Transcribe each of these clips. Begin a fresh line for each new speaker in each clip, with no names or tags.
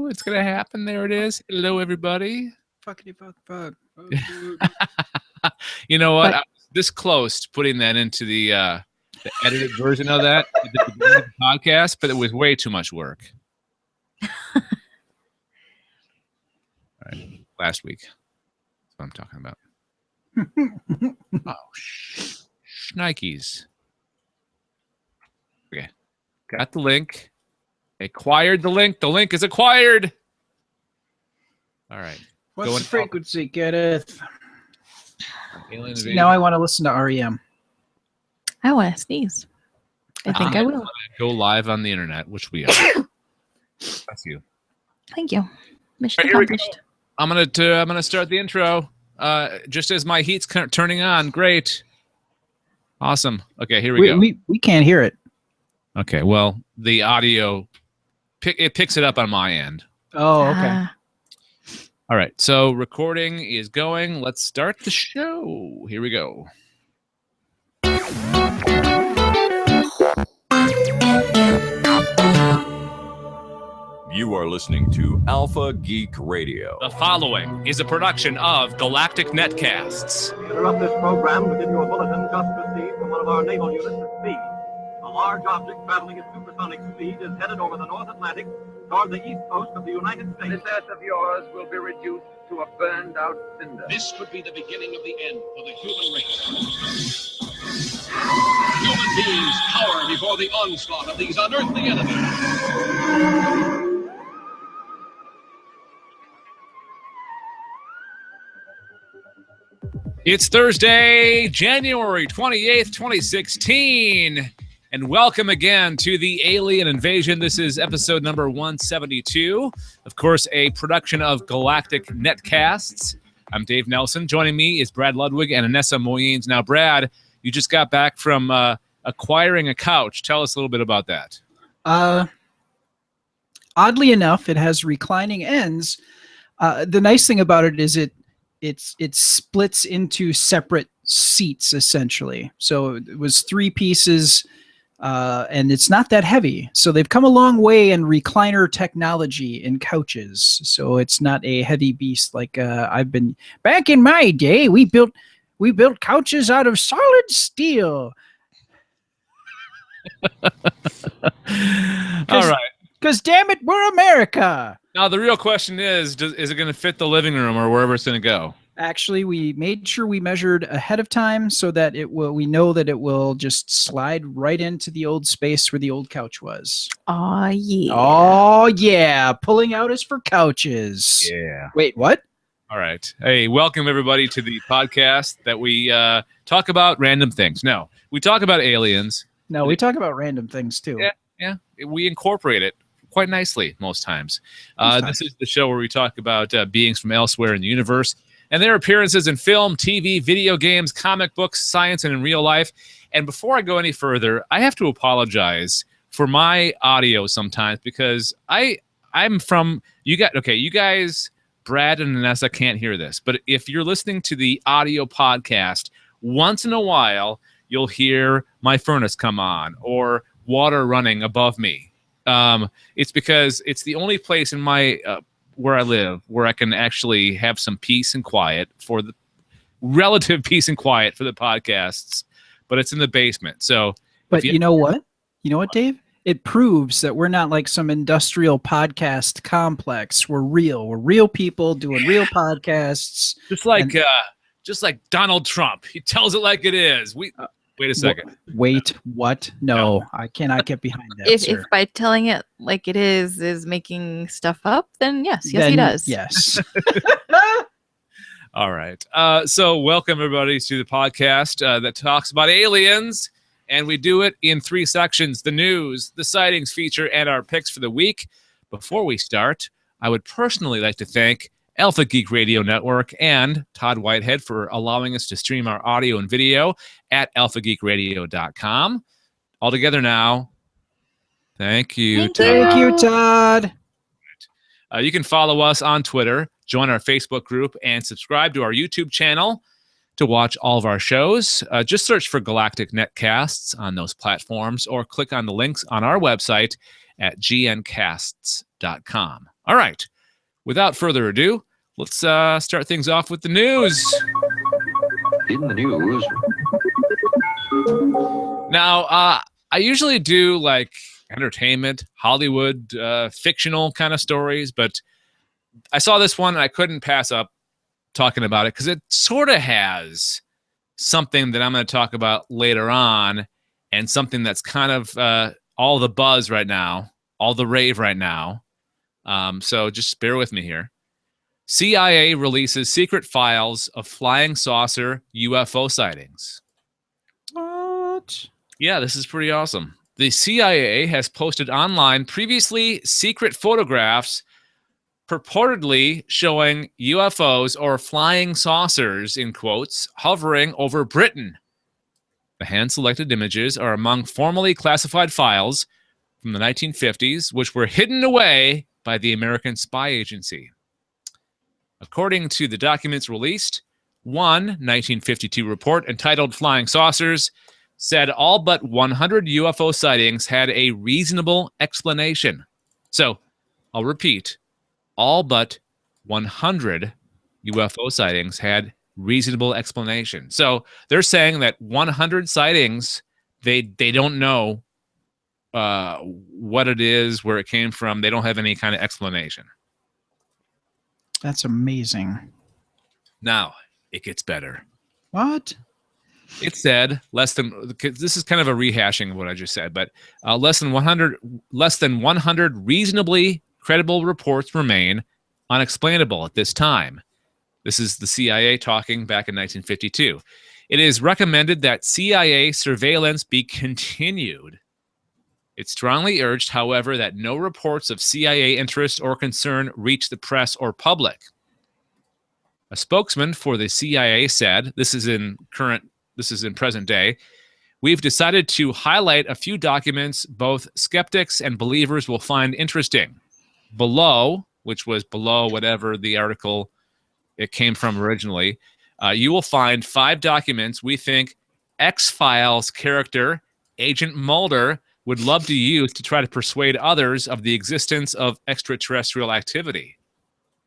go. It's going to happen. There it is. Hello, everybody.
Fuckity fuck.
You know what? I was this close to putting that into the edited version of that at the beginning of the podcast, but it was way too much work. All right. Last week. That's what I'm talking about. Oh, shnikes. Okay. Got the link. Acquired the link. The link is acquired. All right.
What's the frequency, Kenneth?
Aliens
Now I want to listen to REM.
I want to sneeze. I think I will.
Go live on the internet, which we are. That's you.
Thank you. Mission
Right, here we go.
accomplished.
I'm gonna start the intro. Just as my heat's turning on. Great. Awesome. Okay, here we go.
We can't hear it.
Okay, well, the audio picks it up on my end.
Oh, okay.
All right, so recording is going. Let's start the show. Here we go.
You are listening to Alpha Geek Radio.
The following is a production of Galactic Netcasts.
We interrupt this program to give you a bulletin just received from one of our naval units at sea. A large object traveling at supersonic speed is headed over the North Atlantic toward the east coast of the United States.
This Earth of yours will be reduced to a burned-out cinder.
This could be the beginning of the end for the human race. Human beings cower before the onslaught of these unearthly enemies.
It's Thursday, January 28th, 2016, and welcome again to the Alien Invasion. This is episode number 172, of course, a production of Galactic Netcasts. I'm Dave Nelson. Joining me is Brad Ludwig and Anessa Moyens. Now, Brad, you just got back from acquiring a couch. Tell us a little bit about that.
Oddly enough, it has reclining ends. The nice thing about it is it splits into separate seats, essentially. So it was 3 pieces, and it's not that heavy. So they've come a long way in recliner technology in couches. So it's not a heavy beast like I've been. Back in my day, we built couches out of solid steel.
All right.
Because damn it, we're America.
Now, the real question is it going to fit the living room or wherever it's going to go?
Actually, we made sure we measured ahead of time so that we know that it will just slide right into the old space where the old couch was.
Oh, yeah.
Oh, yeah. Pulling out is for couches.
Yeah.
Wait, what?
All right. Hey, welcome everybody to the podcast that we talk about random things. No, we talk about aliens.
No, we talk about random things, too.
Yeah. We incorporate it quite nicely most times. This is the show where we talk about beings from elsewhere in the universe and their appearances in film, TV, video games, comic books, science, and in real life. And before I go any further, I have to apologize for my audio sometimes because I'm from you guys, Brad and Vanessa can't hear this, but if you're listening to the audio podcast, once in a while you'll hear my furnace come on or water running above me. It's because it's the only place in my where I live where I can actually have some peace and quiet for the relative peace and quiet for the podcasts, but it's in the basement. So,
but you know what? You know what, Dave? It proves that we're not like some industrial podcast complex. We're real. We're real people doing real podcasts.
Just like Donald Trump. He tells it like it is. Wait a second.
Wait, what? No, I cannot get behind that.
If by telling it like it is making stuff up, then yes, he does.
Yes.
All right. So welcome everybody to the podcast that talks about aliens, and we do it in 3 sections: the news, the sightings feature, and our picks for the week. Before we start, I would personally like to thank Alpha Geek Radio Network and Todd Whitehead for allowing us to stream our audio and video at alphageekradio.com. All together now. Thank you, Todd.
Thank you, Todd.
You can follow us on Twitter, join our Facebook group, and subscribe to our YouTube channel to watch all of our shows. Just search for Galactic Netcasts on those platforms or click on the links on our website at gncasts.com. All right. Without further ado, let's start things off with the news.
In the news.
Now, I usually do like entertainment, Hollywood, fictional kind of stories, but I saw this one and I couldn't pass up talking about it because it sort of has something that I'm going to talk about later on, and something that's kind of all the buzz right now, all the rave right now. So just bear with me here. CIA releases secret files of flying saucer UFO sightings.
What?
Yeah, this is pretty awesome. The CIA has posted online previously secret photographs purportedly showing UFOs or flying saucers, in quotes, hovering over Britain. The hand-selected images are among formerly classified files from the 1950s, which were hidden away by the American spy agency. According to the documents released, one 1952 report entitled Flying Saucers said all but 100 UFO sightings had a reasonable explanation. So, I'll repeat, all but 100 UFO sightings had reasonable explanation. So, they're saying that 100 sightings, they don't know what it is, where it came from. They don't have any kind of explanation.
That's amazing.
Now, it gets better.
What?
It said this is kind of a rehashing of what I just said, but less than 100 reasonably credible reports remain unexplainable at this time. This is the CIA talking back in 1952. It is recommended that CIA surveillance be continued. It strongly urged, however, that no reports of CIA interest or concern reach the press or public. A spokesman for the CIA said, this is in present day, we've decided to highlight a few documents both skeptics and believers will find interesting. Below, which was below whatever the article it came from originally, you will find 5 documents we think X-Files character Agent Mulder would love to use to try to persuade others of the existence of extraterrestrial activity.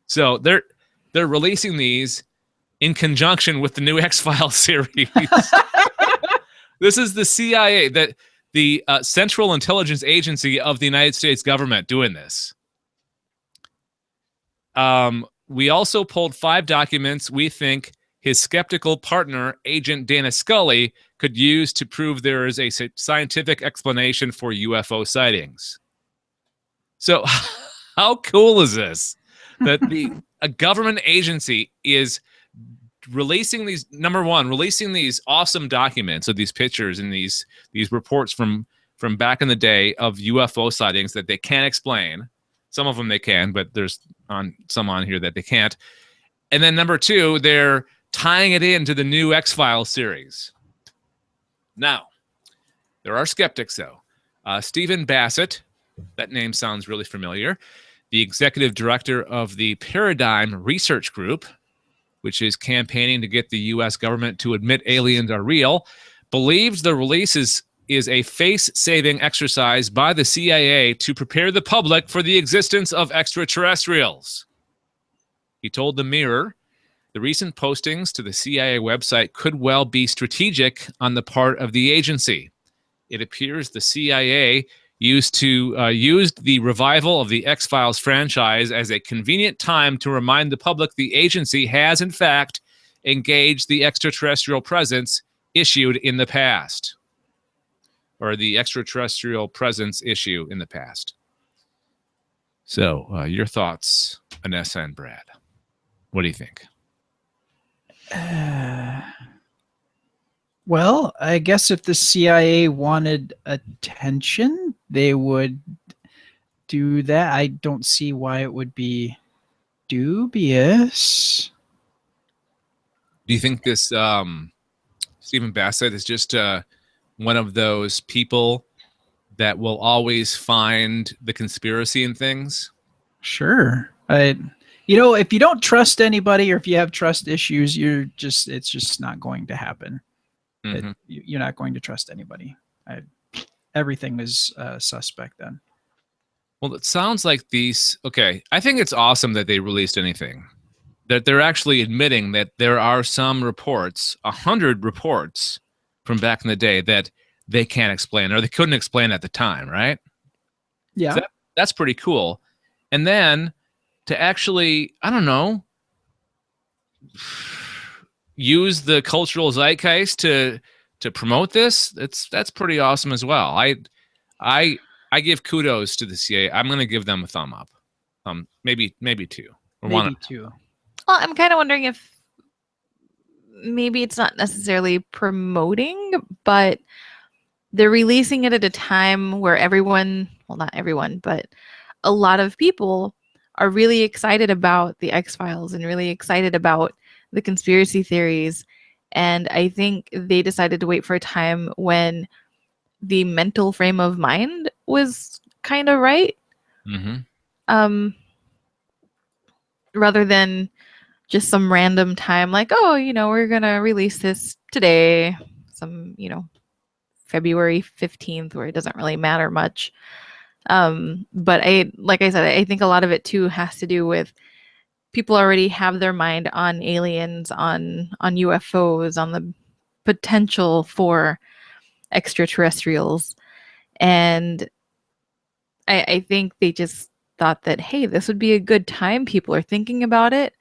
So they're releasing these in conjunction with the new X-Files series. This is the CIA, the Central Intelligence Agency of the United States government, doing this. We also pulled 5 documents we think his skeptical partner, Agent Dana Scully, could use to prove there is a scientific explanation for UFO sightings. So how cool is this? That a government agency is releasing these, number one, releasing these awesome documents of these pictures and these reports from back in the day of UFO sightings that they can't explain. Some of them they can, but there's some on here that they can't. And then number 2, they're tying it into the new X-Files series. Now, there are skeptics, though. Stephen Bassett, that name sounds really familiar, the executive director of the Paradigm Research Group, which is campaigning to get the U.S. government to admit aliens are real, believes the release is a face-saving exercise by the CIA to prepare the public for the existence of extraterrestrials. He told the Mirror, the recent postings to the CIA website could well be strategic on the part of the agency. It appears the CIA used the revival of the X-Files franchise as a convenient time to remind the public the agency has, in fact, engaged the extraterrestrial presence issued in the past. Or the extraterrestrial presence issue in the past. So, your thoughts, Anessa and Brad. What do you think?
Well, I guess if the CIA wanted attention, they would do that. I don't see why it would be dubious.
Do you think this Stephen Bassett is just one of those people that will always find the conspiracy in things?
Sure. If you don't trust anybody or if you have trust issues, it's just not going to happen.
Mm-hmm.
You're not going to trust anybody. Everything is suspect then.
Well, it sounds like these. Okay, I think it's awesome that they released anything. That they're actually admitting that there are some reports, 100 reports from back in the day that they can't explain or they couldn't explain at the time, right?
Yeah.
So that's pretty cool. And then to actually, I don't know, use the cultural zeitgeist to promote this, that's pretty awesome as well. I give kudos to the CIA. I'm going to give them a thumb up. Maybe two or
Maybe
one.
two.
Well, I'm kind of wondering if maybe it's not necessarily promoting, but they're releasing it at a time where everyone, well, not everyone, but a lot of people are really excited about the X-Files and really excited about the conspiracy theories. And I think they decided to wait for a time when the mental frame of mind was kind of right.
Mm-hmm.
Rather than just some random time like, oh, we're going to release this today, some, February 15th, where it doesn't really matter much. But like I said, I think a lot of it too has to do with people already have their mind on aliens, on UFOs, on the potential for extraterrestrials. And I think they just thought that, hey, this would be a good time. People are thinking about it.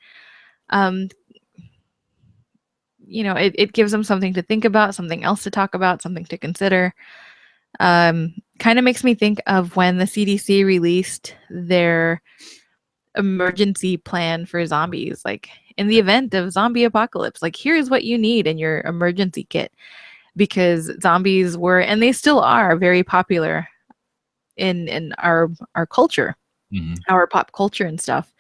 It gives them something to think about, something else to talk about, something to consider. Kind of makes me think of when the CDC released their emergency plan for zombies. Like, in the event of zombie apocalypse, like, here's what you need in your emergency kit. Because zombies were, and they still are, very popular in our culture,
Mm-hmm.
our pop culture and stuff.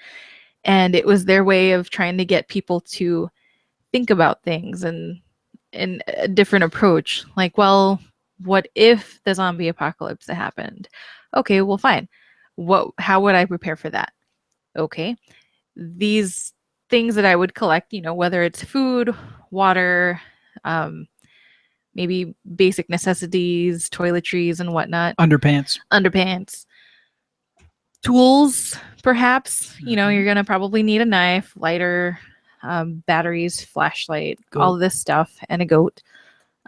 And it was their way of trying to get people to think about things and a different approach. Like, well, what if the zombie apocalypse happened? Okay, well, fine. How would I prepare for that? Okay, these things that I would collect, whether it's food, water, maybe basic necessities, toiletries and whatnot. Underpants. Tools, perhaps. You're going to probably need a knife, lighter, batteries, flashlight, all of this stuff, and a goat.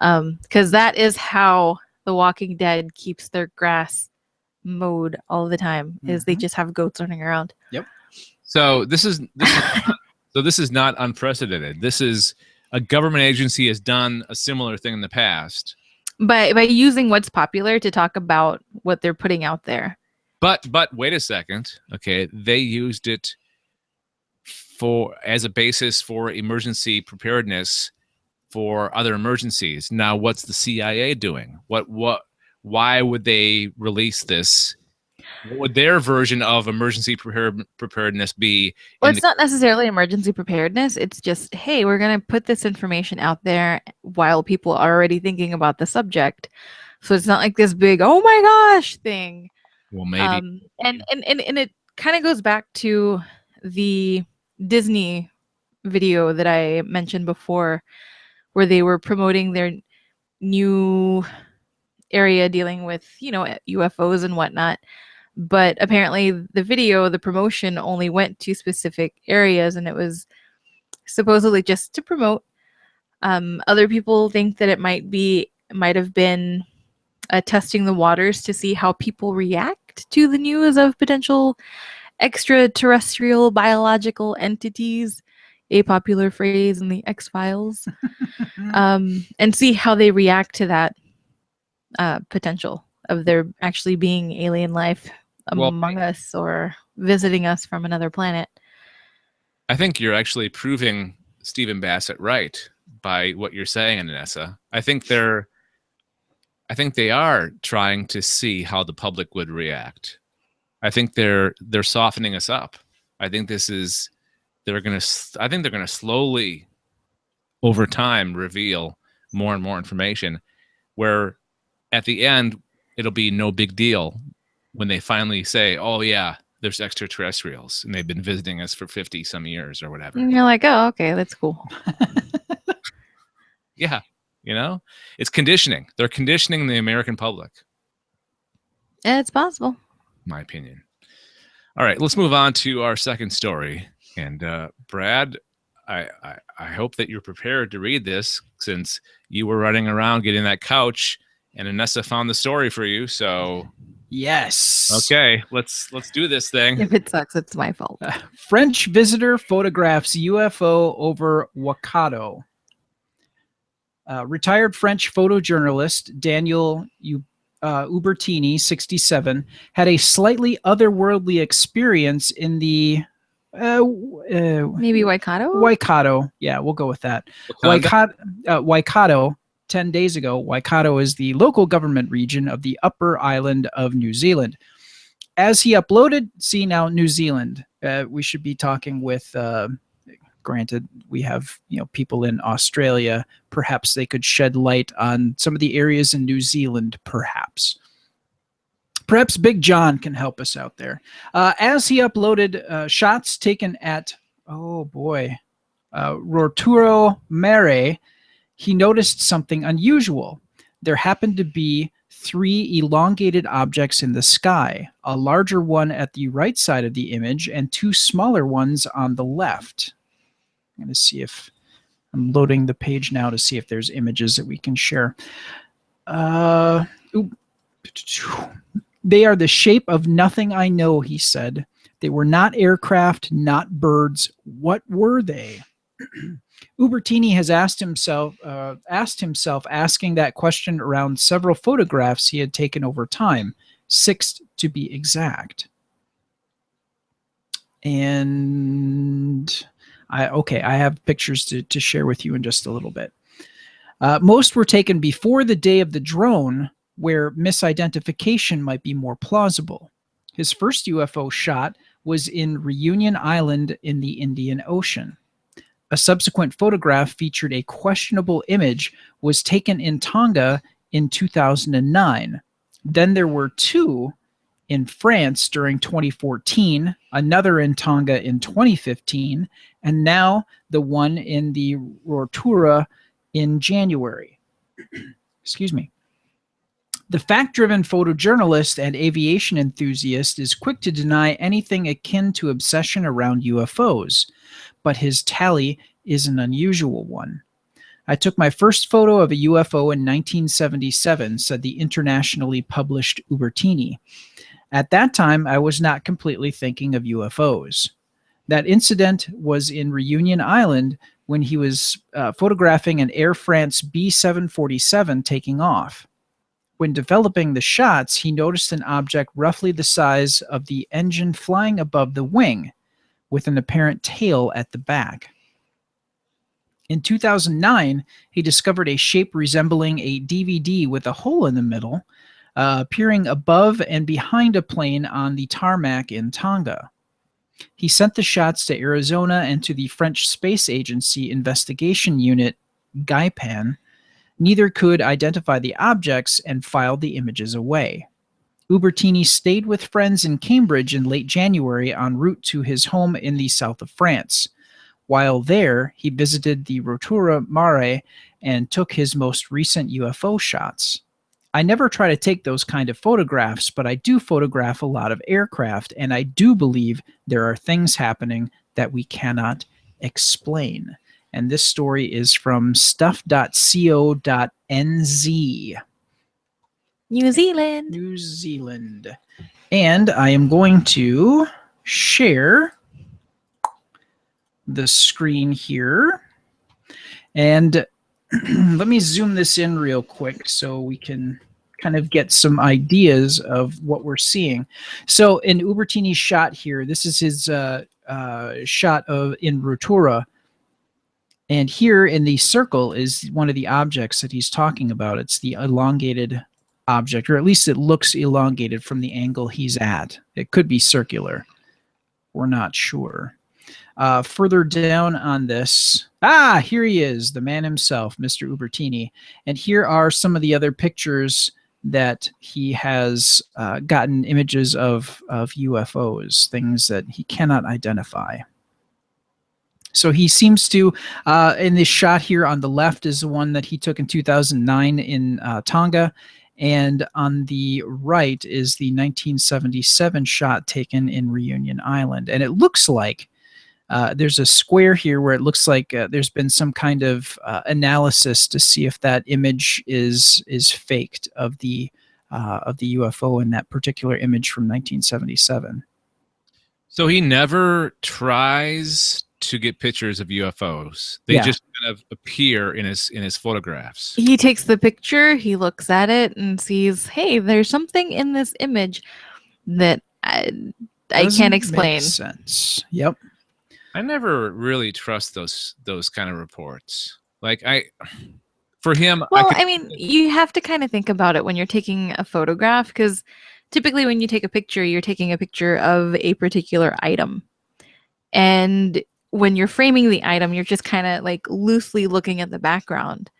Because that is how The Walking Dead keeps their grass mowed all the time, is they just have goats running around.
Yep.
So this is not unprecedented. This is a government agency has done a similar thing in the past.
By using what's popular to talk about what they're putting out there.
But wait a second. Okay, they used it as a basis for emergency preparedness for other emergencies. Now, what's the CIA doing? Why would they release this? What would their version of emergency preparedness be?
Well, it's not necessarily emergency preparedness. It's just, hey, we're going to put this information out there while people are already thinking about the subject. So it's not like this big, oh my gosh thing.
Well, maybe.
And it kind of goes back to the Disney video that I mentioned before, where they were promoting their new area dealing with, UFOs and whatnot. But apparently the promotion only went to specific areas, and it was supposedly just to promote. Other people think that it might have been testing the waters to see how people react to the news of potential extraterrestrial biological entities, a popular phrase in the X-Files, and see how they react to that potential of there actually being alien life among us or visiting us from another planet.
I think you're actually proving Stephen Bassett right by what you're saying, Anessa. I think they are trying to see how the public would react. I think they're softening us up. I think they're going to slowly over time reveal more and more information, where at the end it'll be no big deal when they finally say, oh yeah, there's extraterrestrials and they've been visiting us for 50 some years or whatever.
And you're like, oh, okay, that's cool.
Yeah. It's conditioning. They're conditioning the American public.
It's possible.
my opinion. All right, let's move on to our second story. And Brad, I hope that you're prepared to read this, since you were running around getting that couch and Anessa found the story for you. So
yes.
Okay, let's do this thing.
If it sucks, it's my fault.
French visitor photographs UFO over Waikato. Retired French photojournalist Daniel Ubertini, 67, had a slightly otherworldly experience in the
Maybe Waikato?
Waikato. Yeah, we'll go with that. Waikato, 10 days ago. Waikato is the local government region of the upper island of New Zealand. As he uploaded, see now New Zealand. We should be talking with, granted, we have people in Australia. Perhaps they could shed light on some of the areas in New Zealand, perhaps. Perhaps Big John can help us out there. As he uploaded shots taken at, Rotorua Mare, he noticed something unusual. There happened to be 3 elongated objects in the sky, a larger one at the right side of the image and 2 smaller ones on the left. I'm going to see if I'm loading the page now to see if there's images that we can share. They are the shape of nothing I know, he said. They were not aircraft, not birds. What were they? Ubertini has asked himself asking that question around several photographs he had taken over time, 6 to be exact. And I have pictures to share with you in just a little bit. Most were taken before the day of the drone, where misidentification might be more plausible. His first UFO shot was in Reunion Island in the Indian Ocean. A subsequent photograph featured a questionable image was taken in Tonga in 2009. Then there were 2 in France during 2014, another in Tonga in 2015, and now the one in the Rotorua in January. Excuse me. The fact-driven photojournalist and aviation enthusiast is quick to deny anything akin to obsession around UFOs, but his tally is an unusual one. I took my first photo of a UFO in 1977, said the internationally published Ubertini. At that time, I was not completely thinking of UFOs. That incident was in Reunion Island when he was photographing an Air France B-747 taking off. When developing the shots, he noticed an object roughly the size of the engine flying above the wing, with an apparent tail at the back. In 2009, he discovered a shape resembling a DVD with a hole in the middle, appearing above and behind a plane on the tarmac in Tonga. He sent the shots to Arizona and to the French Space Agency Investigation Unit, GAIPAN. Neither could identify the objects and filed the images away. Ubertini stayed with friends in Cambridge in late January en route to his home in the south of France. While there, he visited the Rotorua Mare and took his most recent UFO shots. I never try to take those kind of photographs, but I do photograph a lot of aircraft, and I do believe there are things happening that we cannot explain. And this story is from stuff.co.nz.
New Zealand.
New Zealand. And I am going to share the screen here. And let me zoom this in real quick so we can kind of get some ideas of what we're seeing. So in Ubertini's shot here, this is his shot in Rotorua. And here in the circle is one of the objects that he's talking about. It's the elongated object, or at least it looks elongated from the angle he's at. It could be circular. We're not sure. Further down on this, here he is, the man himself, Mr. Ubertini. And here are some of the other pictures that he has gotten images of UFOs, things that he cannot identify. So he seems to, in this shot here on the left is the one that he took in 2009 in Tonga. And on the right is the 1977 shot taken in Reunion Island. And it looks like there's a square here where it looks like there's been some kind of analysis to see if that image is faked of the UFO in that particular image from 1977.
So he never tries to get pictures of UFOs. They just kind of appear in his photographs.
He takes the picture, he looks at it and sees, hey, there's something in this image that I can't explain.
Make sense. Yep.
I never really trust those kind of reports. Like for him,
well, I mean, you have to kind of think about it when you're taking a photograph, because typically when you take a picture, you're taking a picture of a particular item. And when you're framing the item, you're just kind of like loosely looking at the background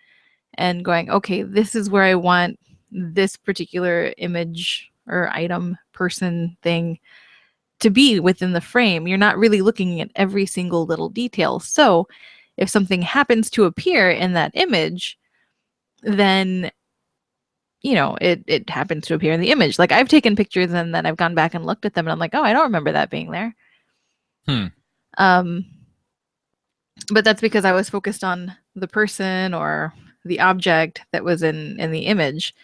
and going, okay, this is where I want this particular image or item, person, thing to be within the frame. You're not really looking at every single little detail. So if something happens to appear in that image, then it happens to appear in the image. Like I've taken pictures and then I've gone back and looked at them and I'm like, oh, I don't remember that being there. But that's because I was focused on the person or the object that was in the image.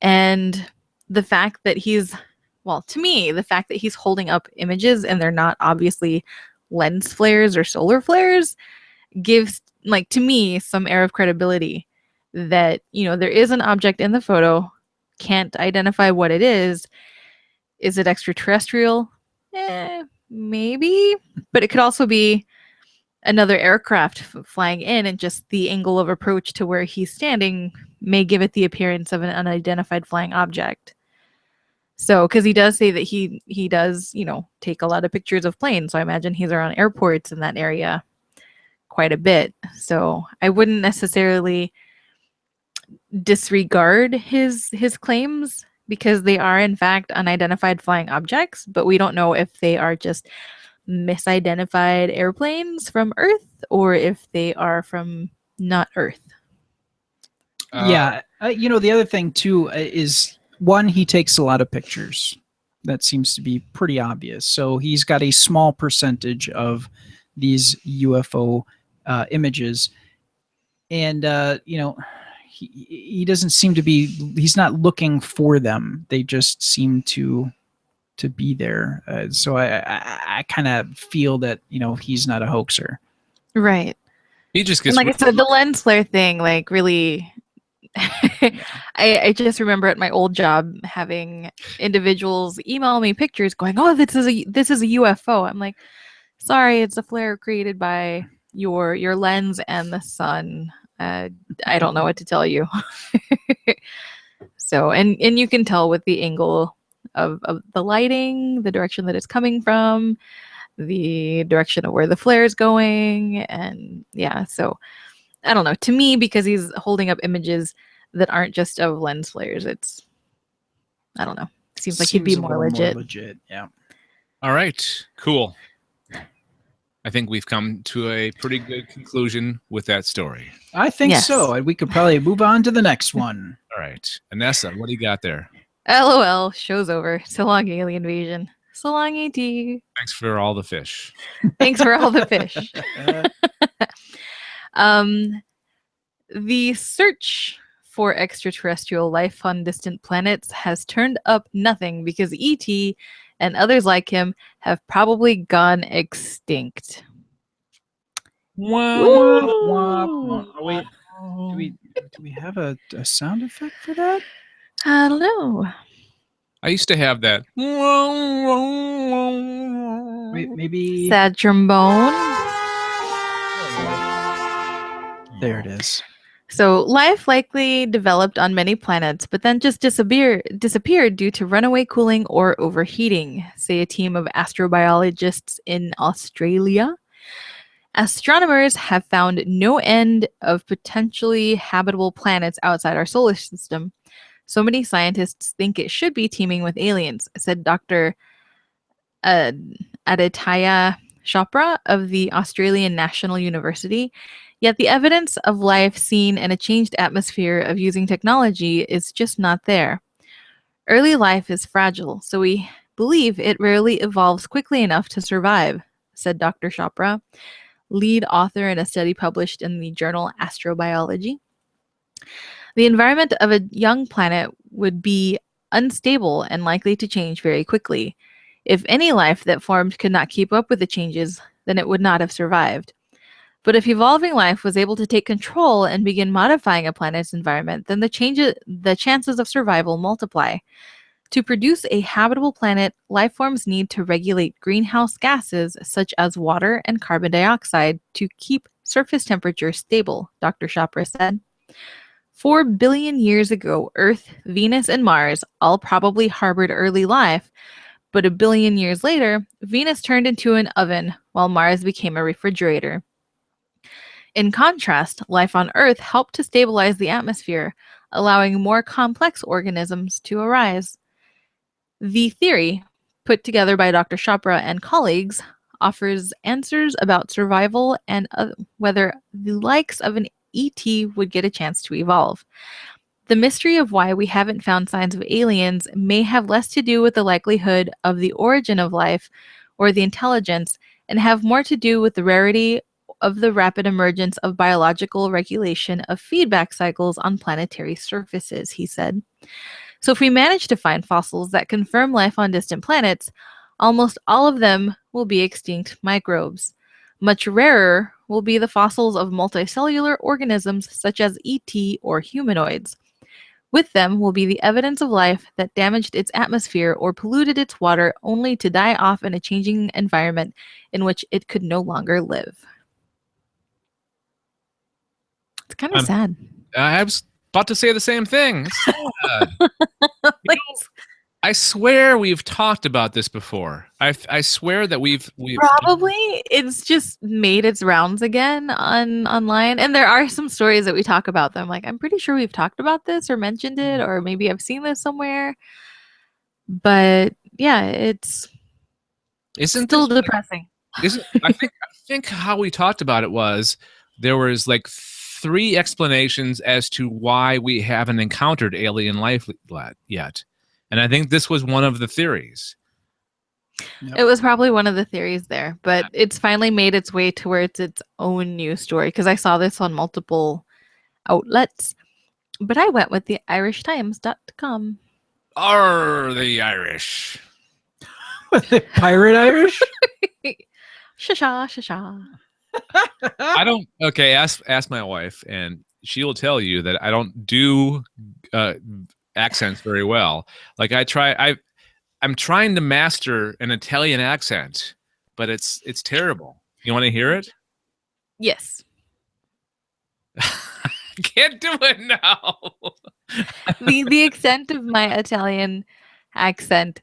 And the fact that to me, the fact that he's holding up images and they're not obviously lens flares or solar flares gives, like, to me, some air of credibility that, there is an object in the photo, can't identify what it is. Is it extraterrestrial? Maybe, but it could also be another aircraft flying in, and just the angle of approach to where he's standing may give it the appearance of an unidentified flying object. So, because he does say that he does, take a lot of pictures of planes. So I imagine he's around airports in that area quite a bit. So I wouldn't necessarily disregard his claims, because they are in fact unidentified flying objects, but we don't know if they are just misidentified airplanes from Earth or if they are from not Earth.
The other thing too is, one, he takes a lot of pictures. That seems to be pretty obvious. So he's got a small percentage of these UFO images, and he doesn't seem to be. He's not looking for them. They just seem to be there. So I kind of feel that he's not a hoaxer.
Right.
He just gets.
And like I said, the lens flare thing, like, really. I just remember at my old job having individuals email me pictures going, oh, this is a UFO. I'm like, sorry, it's a flare created by your lens and the sun. I don't know what to tell you. So, and you can tell with the angle of the lighting, the direction that it's coming from, the direction of where the flare is going. And yeah, so I don't know. To me, because he's holding up images that aren't just of lens flares, I don't know. Seems like he'd be more legit.
Yeah.
All right. Cool. I think we've come to a pretty good conclusion with that story.
I think so. And we could probably move on to the next one.
All right. Anessa, what do you got there?
LOL. Show's over. So long, alien invasion. So long, AT.
Thanks for all the fish.
Thanks for all the fish. The search for extraterrestrial life on distant planets has turned up nothing, because ET and others like him have probably gone extinct.
Wait, do we have a sound effect for that?
I don't know.
I used to have that.
Wait, maybe
sad trombone.
There it is.
So life likely developed on many planets, but then just disappeared due to runaway cooling or overheating, say a team of astrobiologists in Australia. Astronomers have found no end of potentially habitable planets outside our solar system. So many scientists think it should be teeming with aliens, said Dr. Aditya Chopra of the Australian National University. Yet the evidence of life seen in a changed atmosphere of using technology is just not there. Early life is fragile, so we believe it rarely evolves quickly enough to survive, said Dr. Chopra, lead author in a study published in the journal Astrobiology. The environment of a young planet would be unstable and likely to change very quickly. If any life that formed could not keep up with the changes, then it would not have survived. But if evolving life was able to take control and begin modifying a planet's environment, then the chances of survival multiply. To produce a habitable planet, life forms need to regulate greenhouse gases such as water and carbon dioxide to keep surface temperature stable, Dr. Chopra said. 4 billion years ago, Earth, Venus, and Mars all probably harbored early life, but a billion years later, Venus turned into an oven while Mars became a refrigerator. In contrast, life on Earth helped to stabilize the atmosphere, allowing more complex organisms to arise. The theory, put together by Dr. Chopra and colleagues, offers answers about survival and whether the likes of an ET would get a chance to evolve. The mystery of why we haven't found signs of aliens may have less to do with the likelihood of the origin of life or the intelligence and have more to do with the rarity of the rapid emergence of biological regulation of feedback cycles on planetary surfaces, he said. So if we manage to find fossils that confirm life on distant planets, almost all of them will be extinct microbes. Much rarer will be the fossils of multicellular organisms such as ET or humanoids. With them will be the evidence of life that damaged its atmosphere or polluted its water only to die off in a changing environment in which it could no longer live. It's kind of sad.
I was about to say the same thing. It's sad.
Like,
I swear we've talked about this before. I swear that we've
probably it's just made its rounds again online, and there are some stories that we talk about them. Like, I'm pretty sure we've talked about this or mentioned it, or maybe I've seen this somewhere. But yeah, it's still depressing.
I think how we talked about it was there was like 3 explanations as to why we haven't encountered alien life yet. And I think this was one of the theories.
Yep.
It was probably one of the theories there, but it's finally made its way to where it's its own news story, because I saw this on multiple outlets. But I went with the irishtimes.com.
Are the Irish?
The pirate Irish?
Shasha, shasha.
I don't. Okay, ask my wife, and she will tell you that I don't do accents very well. Like I'm trying to master an Italian accent, but it's terrible. You want to hear it?
Yes.
I can't do it now.
The extent of my Italian accent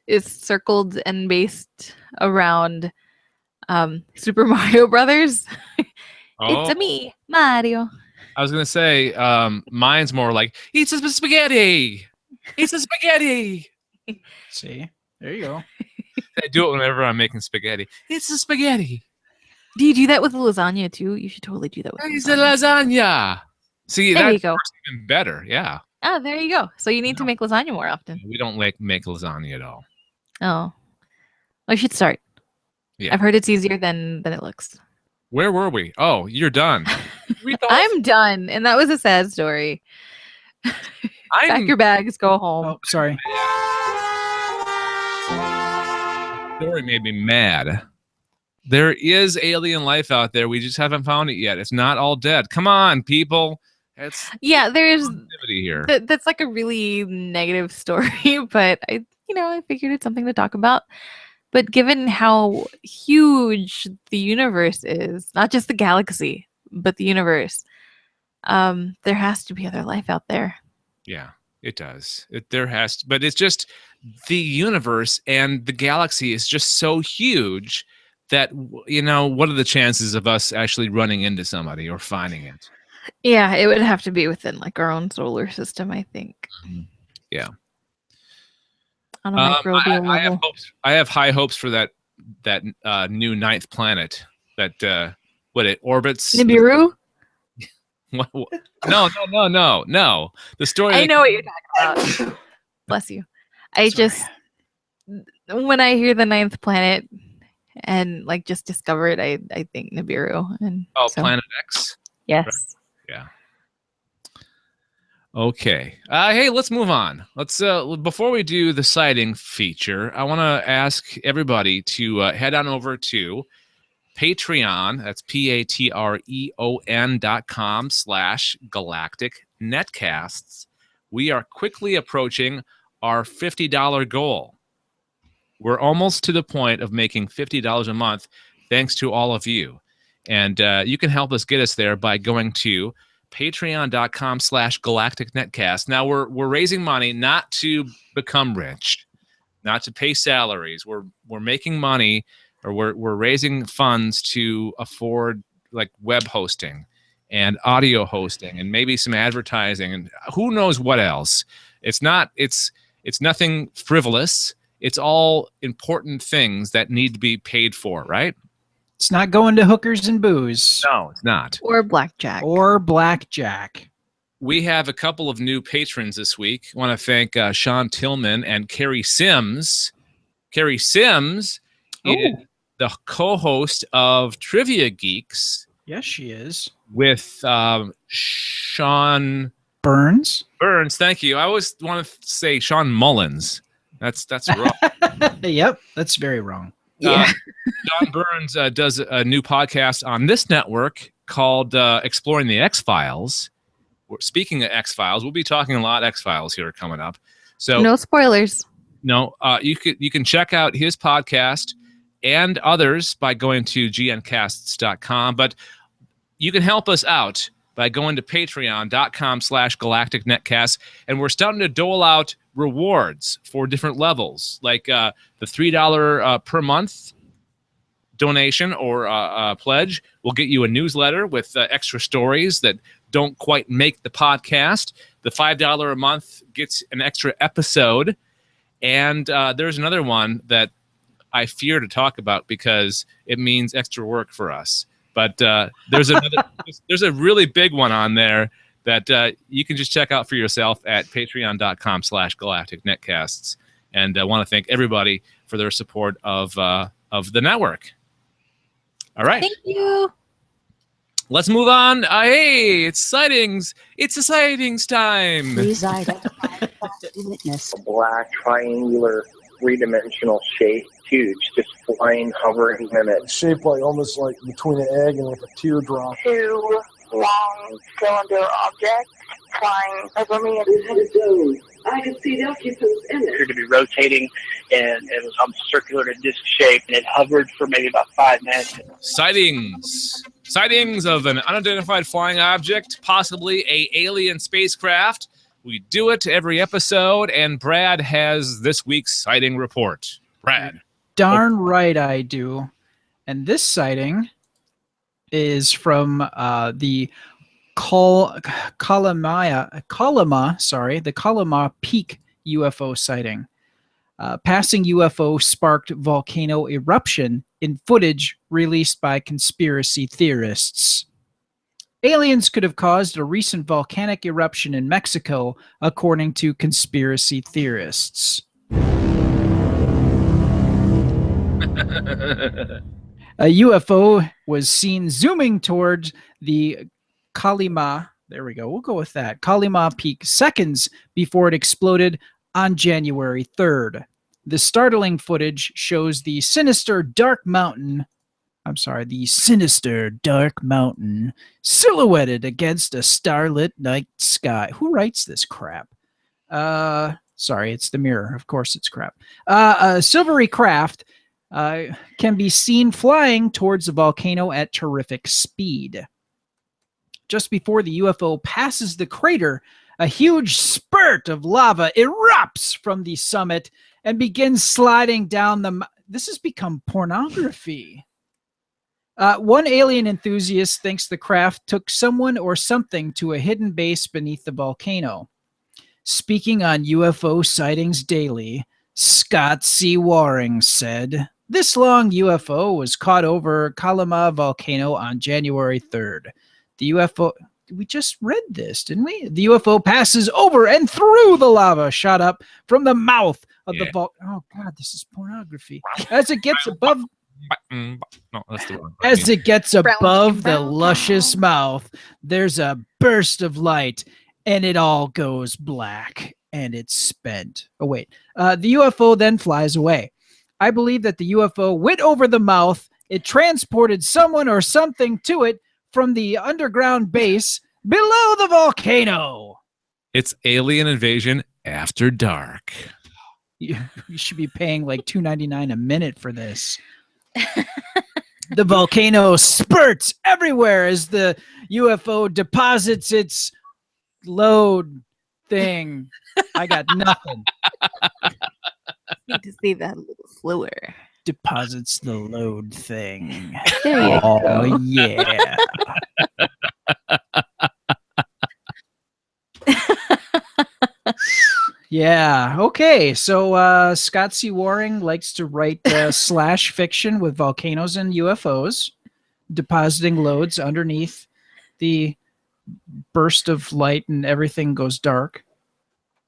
is circled and based around Super Mario Brothers. It's a me, Mario.
I was gonna say mine's more like eat some spaghetti. Eat some spaghetti.
See, there you go.
I do it whenever I'm making spaghetti. It's a spaghetti.
Do you do that with lasagna too? You should totally do that with
It's a lasagna. See,
there you
that's
go.
even better. Yeah.
Oh, there you go. So you need to make lasagna more often.
We don't make lasagna at all.
Oh, well, you should start.
Yeah.
I've heard it's easier than it looks.
Where were we? Oh, you're done.
I'm done, and that was a sad story. Pack your bags, go home.
Oh, sorry.
Story made me mad. There is alien life out there. We just haven't found it yet. It's not all dead. Come on, people.
There's
positivity here.
That's like a really negative story, but I figured it's something to talk about. But given how huge the universe is, not just the galaxy, but the universe, there has to be other life out there.
Yeah, it does. There has to, but it's just the universe and the galaxy is just so huge that, what are the chances of us actually running into somebody or finding it?
Yeah, it would have to be within like our own solar system, I think.
Yeah.
On a microbial level.
I have high hopes for that new 9th planet that what it orbits.
Nibiru?
No. The story.
I know what you're talking about. Bless you. When I hear the ninth planet and like just discovered, I think Nibiru. And
Planet X.
Yes.
Yeah. Okay. Hey, let's move on. Let's before we do the sighting feature, I want to ask everybody to head on over to Patreon. That's patreon.com/Galactic Netcasts. We are quickly approaching our $50 goal. We're almost to the point of making $50 a month, thanks to all of you. And you can help us get us there by going to patreon.com/Galactic Netcast. Now we're raising money not to become rich, not to pay salaries. We're making money, or we're raising funds to afford like web hosting and audio hosting and maybe some advertising and who knows what else. It's nothing frivolous. It's all important things that need to be paid for, right?
It's not going to hookers and booze.
No, it's not.
Or blackjack.
We have a couple of new patrons this week. I want to thank Sean Tillman and Carrie Sims. Carrie Sims is the co-host of Trivia Geeks.
Yes, she is.
With Sean
Burns.
Thank you. I always want to say Sean Mullins. That's wrong.
Yep, that's very wrong.
Yeah.
John Burns does a new podcast on this network called Exploring the X-Files. Speaking of X-Files, we'll be talking a lot X-Files here coming up. So
no spoilers.
No, you can check out his podcast and others by going to gncasts.com. But you can help us out by going to patreon.com/Galactic Netcast. And we're starting to dole out rewards for different levels, like the $3 per month donation or pledge will get you a newsletter with extra stories that don't quite make the podcast. The $5 a month gets an extra episode. And there's another one that I fear to talk about because it means extra work for us. But there's a really big one on there that you can just check out for yourself at patreon.com/Galactic Netcasts. And I want to thank everybody for their support of the network. All right.
Thank you.
Let's move on. Hey, it's sightings. It's a sightings time.
Please identify the witness.
A black, triangular, three-dimensional shape. Huge, just flying, hovering minute.
Shaped like almost like between an egg and like a teardrop.
Two long cylinder objects flying over me.
I could see the occupants in it.
Appeared to be rotating, and it was circular to disc shape, and it hovered for maybe about 5 minutes.
Sightings of an unidentified flying object, possibly a alien spacecraft. We do it every episode, and Brad has this week's sighting report. Brad.
Darn right I do. And this sighting is from the Kalama Peak UFO sighting. Passing UFO sparked volcano eruption in footage released by conspiracy theorists. Aliens could have caused a recent volcanic eruption in Mexico, according to conspiracy theorists. A UFO was seen zooming towards the Kalima. There we go. We'll go with that. Kalima Peak seconds before it exploded on January 3rd. The startling footage shows the sinister dark mountain silhouetted against a starlit night sky. Who writes this crap? Sorry, it's the Mirror. Of course it's crap. A silvery craft can be seen flying towards the volcano at terrific speed. Just before the UFO passes the crater, a huge spurt of lava erupts from the summit and begins sliding down the... This has become pornography. One alien enthusiast thinks the craft took someone or something to a hidden base beneath the volcano. Speaking on UFO Sightings Daily, Scott C. Waring said, This long UFO was caught over Kalama volcano on January 3rd. The UFO, we just read this, didn't we? The UFO passes over and through the lava shot up from the mouth of the volcano. Oh God, this is pornography. As it gets above
No, that's the one.
As it gets above the luscious mouth, there's a burst of light, and it all goes black, and it's spent. Oh, wait. The UFO then flies away. I believe that the UFO went over the mouth. It transported someone or something to it from the underground base below the volcano.
It's Alien Invasion After Dark.
You should be paying like $2.99 a minute for this. The volcano spurts everywhere as the UFO deposits its load thing. I got nothing.
Need to say that a little slower.
Deposits the load thing.
There you
go.
go.
Yeah. Yeah. Okay. So Scott C. Waring likes to write slash fiction with volcanoes and UFOs, depositing loads underneath the burst of light, and everything goes dark.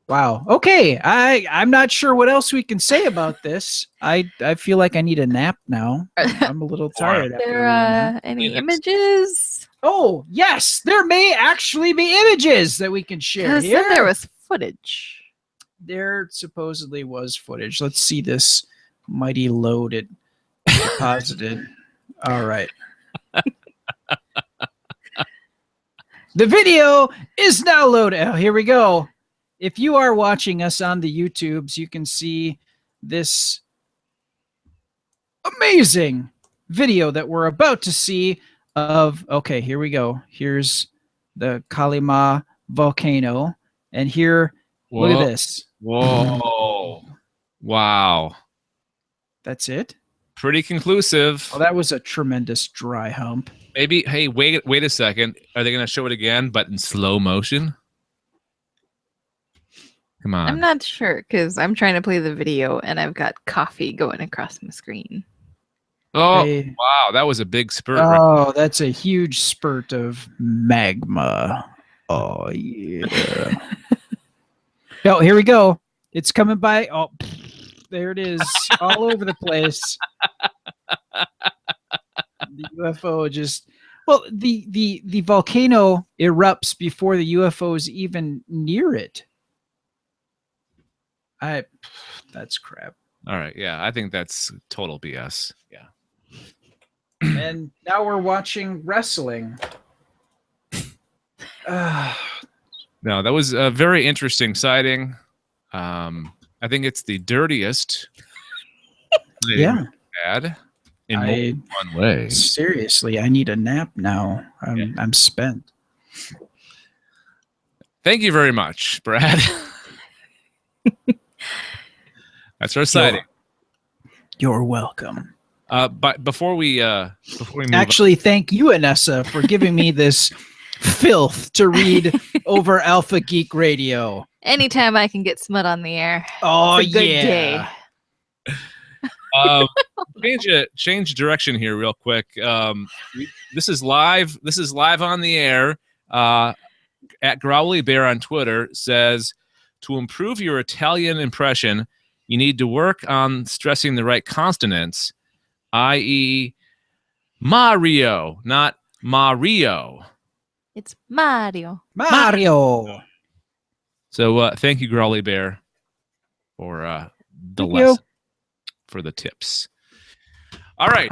Wow. Okay. I'm not sure what else we can say about this. I feel like I need a nap now. I'm a little tired.
Are there any images?
Oh, yes. There may actually be images that we can share here.
Said there was footage.
There supposedly was footage. Let's see this mighty load it deposited. All right. The video is now loaded. Oh, here we go. If you are watching us on the YouTubes, you can see this amazing video that we're about to see of, okay, here we go. Here's the Kalima volcano. And here,
Whoa.
look at this.
Whoa. Wow.
That's it?
Pretty conclusive.
Oh, that was a tremendous dry hump.
Maybe, hey, wait a second. Are they going to show it again, but in slow motion? Come on.
I'm not sure because I'm trying to play the video and I've got coffee going across my screen.
Oh,
Hey.
wow. That was a big spurt.
Oh, that's a huge spurt of magma. Oh, yeah. Oh, here we go. It's coming by. Oh, there it is. All over the place. The UFO just... Well, the volcano erupts before the UFO is even near it. That's crap.
All right. Yeah, I think that's total BS. Yeah.
And now we're watching wrestling.
No, that was a very interesting sighting. I think it's the dirtiest.
Yeah.
Bad in more than one way.
Seriously, I need a nap now. I'm spent.
Thank you very much, Brad. That's our sighting.
You're welcome.
But before we move
Actually, thank you, Anessa, for giving me this filth to read over Alpha Geek Radio.
Anytime I can get smut on the air.
Oh,
it's a good
day.
Change direction here real quick. This is live on the air. At Growly Bear on Twitter says, to improve your Italian impression, you need to work on stressing the right consonants, i.e. Mario, not Mario.
It's Mario.
Mario.
So thank you, Growly Bear, for the
Thank you.
lesson, for the tips. All right.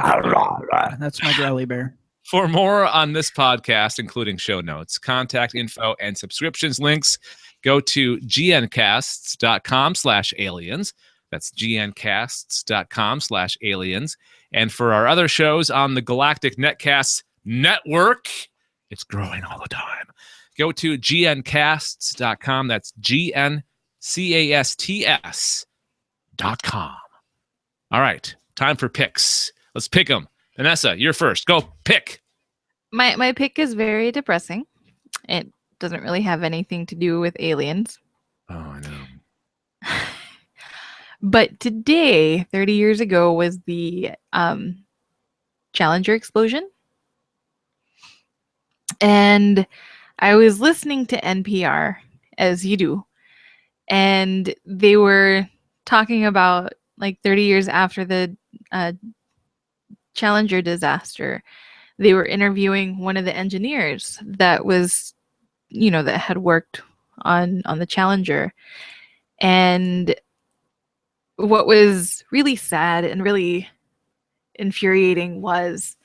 That's my Growly Bear.
For more on this podcast, including show notes, contact info, and subscriptions links, go to gncasts.com/aliens. That's gncasts.com/aliens. And for our other shows on the Galactic Netcasts Network, it's growing all the time. Go to gncasts.com. That's gncasts.com. All right. Time for picks. Let's pick them. Vanessa, you're first. Go pick.
My pick is very depressing. It doesn't really have anything to do with aliens.
Oh, I know.
But today, 30 years ago, was the Challenger explosion. And I was listening to NPR, as you do, and they were talking about like 30 years after the Challenger disaster. They were interviewing one of the engineers that was, that had worked on the Challenger. And what was really sad and really infuriating was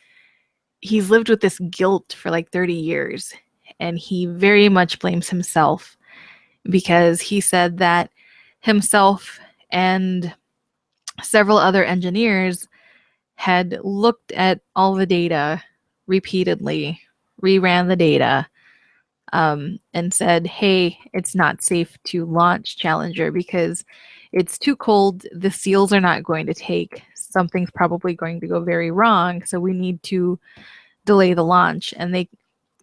he's lived with this guilt for like 30 years, and he very much blames himself because he said that himself and several other engineers had looked at all the data repeatedly, reran the data, and said, hey, it's not safe to launch Challenger because it's too cold. The seals are not going to take. Something's probably going to go very wrong. So we need to delay the launch. And they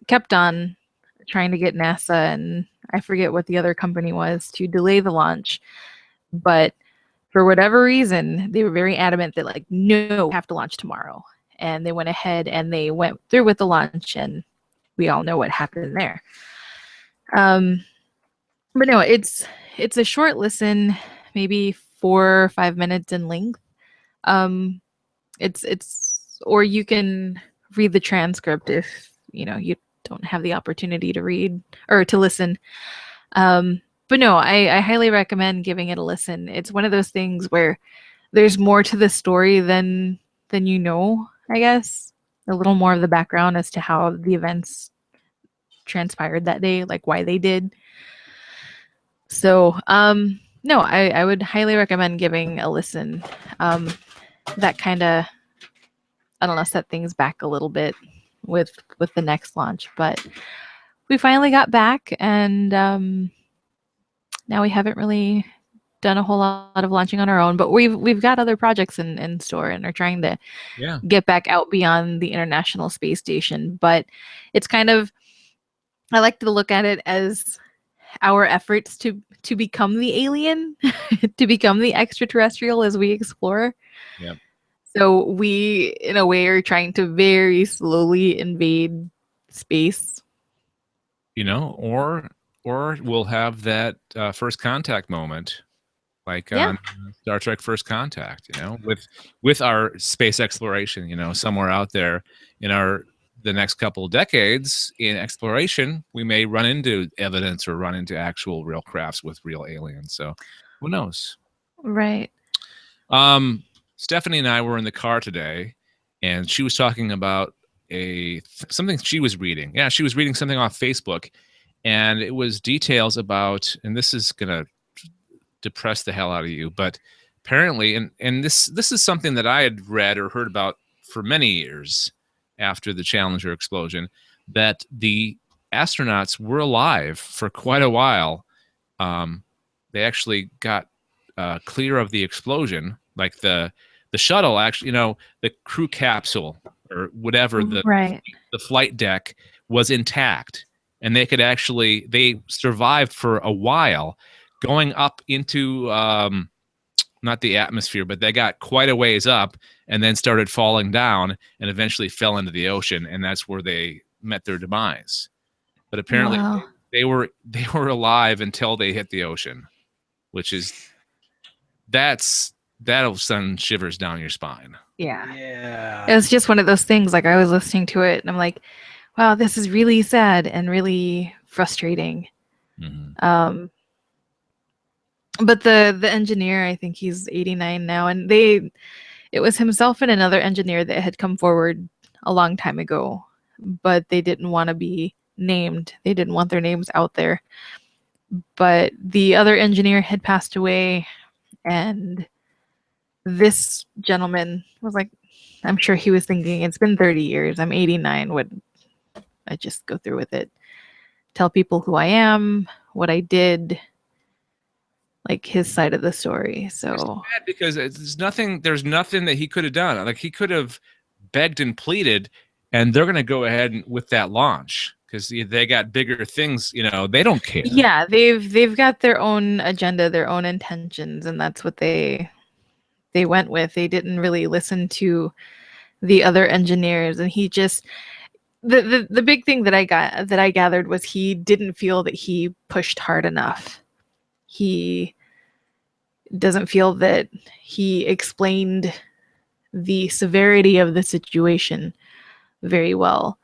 kept on trying to get NASA, and I forget what the other company was, to delay the launch. But for whatever reason, they were very adamant that, like, no, we have to launch tomorrow. And they went ahead and they went through with the launch, and we all know what happened there. But no, it's a short listen, maybe 4 or 5 minutes in length. It's or you can read the transcript if you don't have the opportunity to read or to listen. But no, I highly recommend giving it a listen. It's one of those things where there's more to the story than I guess. A little more of the background as to how the events transpired that day, like why they did. So, no, I would highly recommend giving a listen. That kind of, I don't know, set things back a little bit with the next launch. But we finally got back, and now we haven't really done a whole lot of launching on our own, but we've got other projects in store and are trying to get back out beyond the International Space Station. But it's kind of, I like to look at it as our efforts to become the alien, to become the extraterrestrial as we explore.
Yep.
So we, in a way, are trying to very slowly invade space.
Or we'll have that first contact moment, like on Star Trek First Contact, with our space exploration, somewhere out there in the next couple of decades in exploration, we may run into evidence or run into actual real crafts with real aliens. So who knows?
Right.
Stephanie and I were in the car today, and she was talking about something she was reading. Yeah, she was reading something off Facebook, and it was details about, and this is going to depress the hell out of you, but apparently, and this is something that I had read or heard about for many years after the Challenger explosion, that the astronauts were alive for quite a while. They actually got clear of the explosion, like the shuttle actually, the crew capsule or whatever, the flight deck was intact, and they survived for a while, going up into not the atmosphere, but they got quite a ways up and then started falling down and eventually fell into the ocean, and that's where they met their demise. But apparently they were alive until they hit the ocean, which is that'll send shivers down your spine.
Yeah. It was just one of those things, like I was listening to it and I'm like, wow, this is really sad and really frustrating. Mm-hmm. But the engineer, I think he's 89 now, and it was himself and another engineer that had come forward a long time ago, but they didn't want to be named. They didn't want their names out there. But the other engineer had passed away, and this gentleman was like, I'm sure he was thinking, it's been 30 years. I'm 89. Would I just go through with it? Tell people who I am, what I did, like his side of the story. So
it's bad because there's nothing that he could have done. Like, he could have begged and pleaded, and they're going to go ahead with that launch because they got bigger things. They don't care.
Yeah, they've got their own agenda, their own intentions, and that's what they went with. They didn't really listen to the other engineers, and he just the big thing that I gathered was he didn't feel that he pushed hard enough. He doesn't feel that he explained the severity of the situation very well.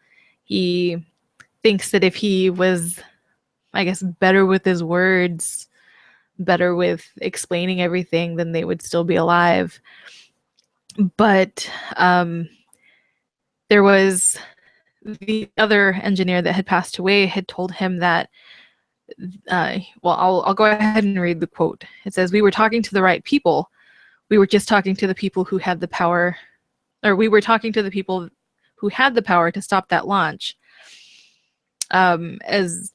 He thinks that if he was, I guess, better with his words, better with explaining everything, then they would still be alive. But there was the other engineer that had passed away had told him that, I'll go ahead and read the quote. It says, "We were talking to the right people. We were just talking to the people who had the power, or we were talking to the people who had the power to stop that launch," as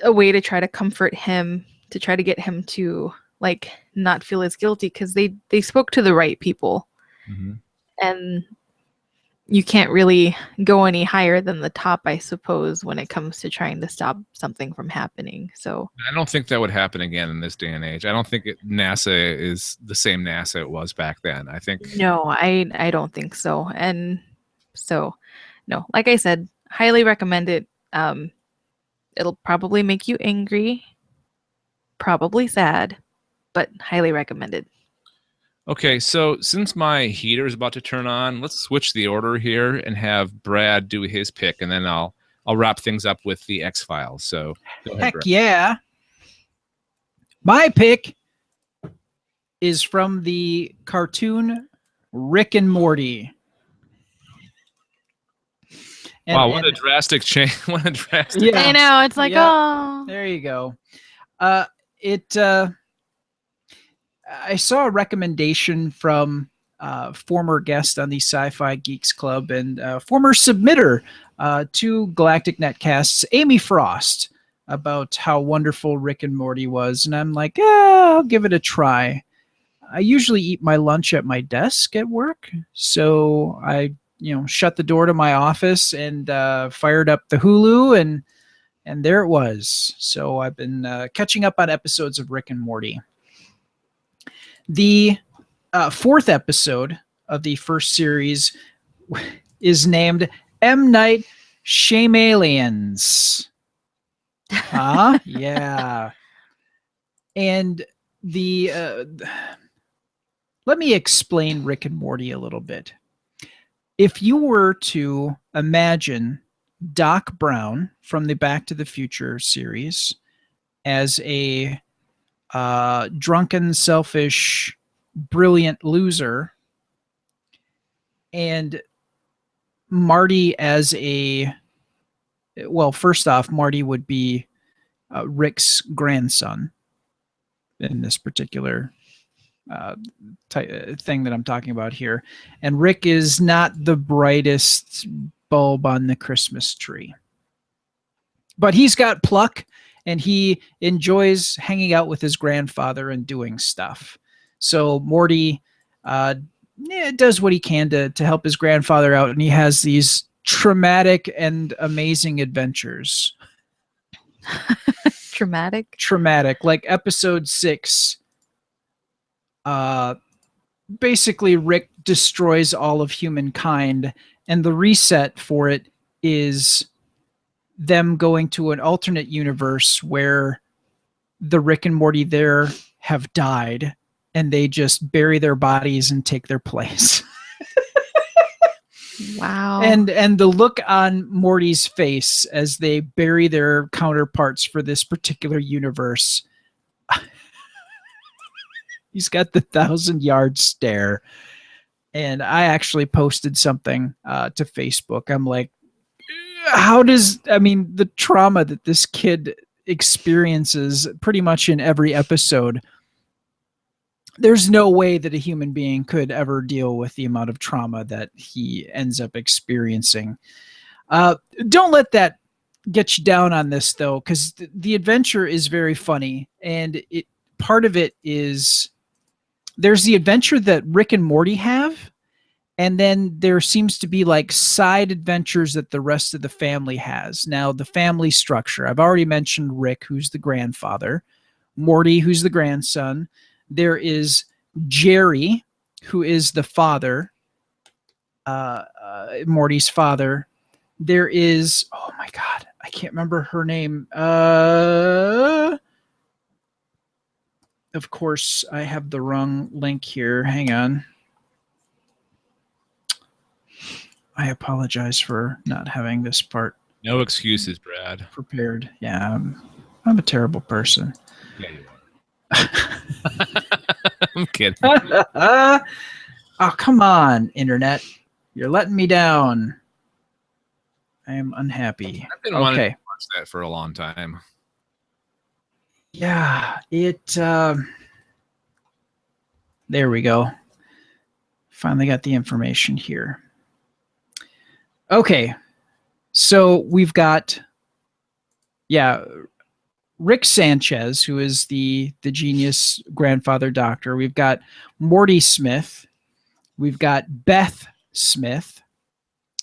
a way to try to comfort him, to try to get him to like not feel as guilty, because they spoke to the right people.
Mm-hmm.
And you can't really go any higher than the top, I suppose, when it comes to trying to stop something from happening. So
I don't think that would happen again in this day and age. I don't think NASA is the same NASA it was back then. I think
no, I don't think so. And so, no, like I said, highly recommend it. It'll probably make you angry, probably sad, but highly recommended.
Okay, so since my heater is about to turn on, let's switch the order here and have Brad do his pick, and then I'll wrap things up with the X-Files. So go ahead,
Heck
Brad.
yeah. My pick is from the cartoon Rick and Morty.
What a drastic change. What a drastic
Yeah.
I know, it's like, oh.
There you go. I saw a recommendation from former guest on the Sci-Fi Geeks Club and former submitter to Galactic Netcasts, Amy Frost, about how wonderful Rick and Morty was. And I'm like, I'll give it a try. I usually eat my lunch at my desk at work. So I, shut the door to my office and fired up the Hulu, and there it was. So I've been catching up on episodes of Rick and Morty. The fourth episode of the first series is named M. Night Shaym-Aliens. Yeah. And let me explain Rick and Morty a little bit. If you were to imagine Doc Brown from the Back to the Future series as a drunken, selfish, brilliant loser, and Marty as first off, Marty would be Rick's grandson in this particular thing that I'm talking about here. And Rick is not the brightest bulb on the Christmas tree, but he's got pluck, and he enjoys hanging out with his grandfather and doing stuff. So Morty does what he can to help his grandfather out, and he has these traumatic and amazing adventures. Traumatic. Like episode 6, basically Rick destroys all of humankind, and the reset for it is them going to an alternate universe where the Rick and Morty there have died, and they just bury their bodies and take their place.
Wow.
And the look on Morty's face as they bury their counterparts for this particular universe. He's got the 1,000-yard stare. And I actually posted something to Facebook. I'm like, the trauma that this kid experiences pretty much in every episode, there's no way that a human being could ever deal with the amount of trauma that he ends up experiencing. Don't let that get you down on this, though, because the adventure is very funny. And part of it is there's the adventure that Rick and Morty have, And then there seems to be like side adventures that the rest of the family has. Now, the family structure, I've already mentioned Rick, who's the grandfather, Morty, who's the grandson. There is Jerry, who is the father, Morty's father. There is, oh my God, I can't remember her name. Of course, I have the wrong link here. Hang on. I apologize for not having this part.
No excuses, Brad.
Prepared. Yeah, I'm a terrible person.
Yeah, you are. I'm kidding.
Oh, come on, internet. You're letting me down. I am unhappy.
I've been wanting to watch that for a long time.
Yeah, there we go. Finally got the information here. Okay, so we've got, Rick Sanchez, who is the genius grandfather doctor. We've got Morty Smith. We've got Beth Smith,